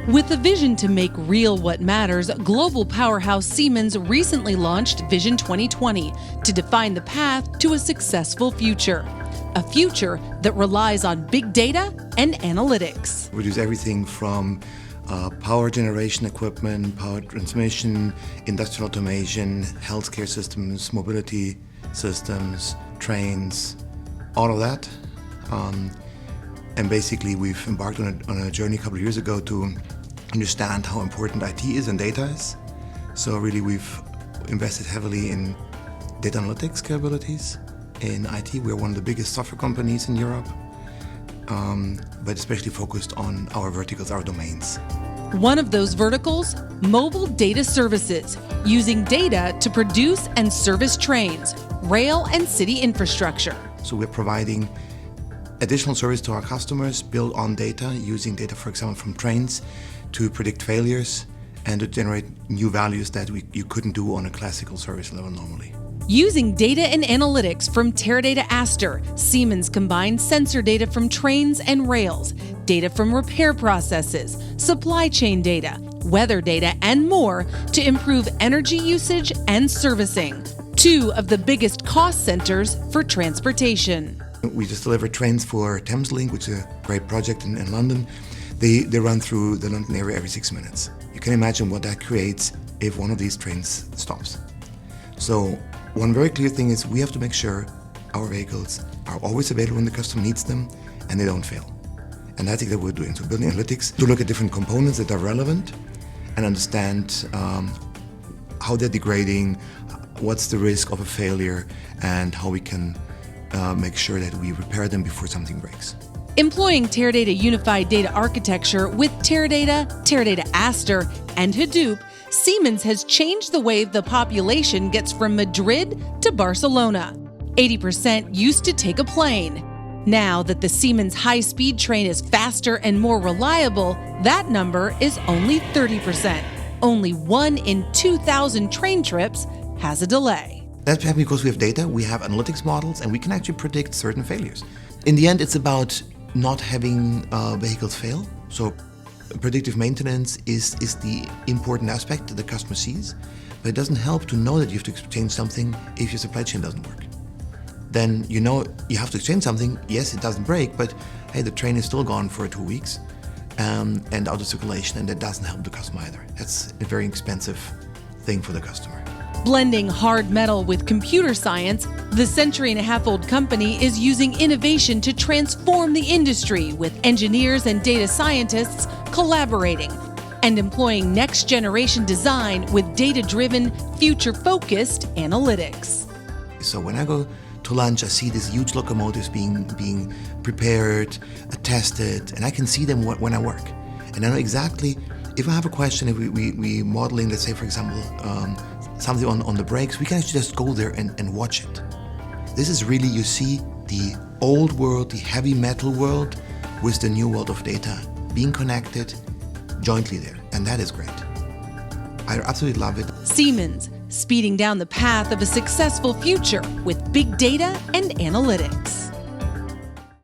With a vision to make real what matters, global powerhouse Siemens recently launched Vision 2020 to define the path to a successful future. A future that relies on big data and analytics. We use everything from power generation equipment, power transmission, industrial automation, healthcare systems, mobility systems, trains, all of that. And basically we've embarked on a journey a couple of years ago to understand how important IT is and data is. So really we've invested heavily in data analytics capabilities. In IT, we're one of the biggest software companies in Europe, but especially focused on our verticals, our domains. One of those verticals, mobile data services, using data to produce and service trains, rail and city infrastructure. So we're providing additional service to our customers built on data, using data, for example, from trains to predict failures and to generate new values that you couldn't do on a classical service level normally. Using data and analytics from Teradata Aster, Siemens combines sensor data from trains and rails, data from repair processes, supply chain data, weather data, and more to improve energy usage and servicing, two of the biggest cost centers for transportation. We just delivered trains for Thameslink, which is a great project in London. They run through the London area every 6 minutes. You can imagine what that creates if one of these trains stops. So one very clear thing is we have to make sure our vehicles are always available when the customer needs them and they don't fail. And that's what we're doing. So building analytics to look at different components that are relevant and understand how they're degrading, what's the risk of a failure, and how we can make sure that we repair them before something breaks. Employing Teradata Unified Data Architecture with Teradata, Teradata Aster, and Hadoop, Siemens has changed the way the population gets from Madrid to Barcelona. 80% used to take a plane. Now that the Siemens high-speed train is faster and more reliable, that number is only 30%. Only 1 in 2,000 train trips has a delay. That's because we have data, we have analytics models, and we can actually predict certain failures. In the end, it's about not having vehicles fail. So predictive maintenance is the important aspect that the customer sees, but it doesn't help to know that you have to exchange something if your supply chain doesn't work. Then you know you have to exchange something. Yes, it doesn't break, but hey, the train is still gone for 2 weeks and out of circulation, and that doesn't help the customer either. That's a very expensive thing for the customer. Blending hard metal with computer science, the century-and-a-half-old company is using innovation to transform the industry with engineers and data scientists collaborating and employing next-generation design with data-driven, future-focused analytics. So when I go to lunch, I see these huge locomotives being prepared, tested, and I can see them when I work. And I know exactly, if I have a question, if we modeling, let's say, for example, something on the brakes, we can actually just go there and watch it. This is really, you see the old world, the heavy metal world with the new world of data being connected jointly there, and that is great. I absolutely love it. Siemens, speeding down the path of a successful future with big data and analytics.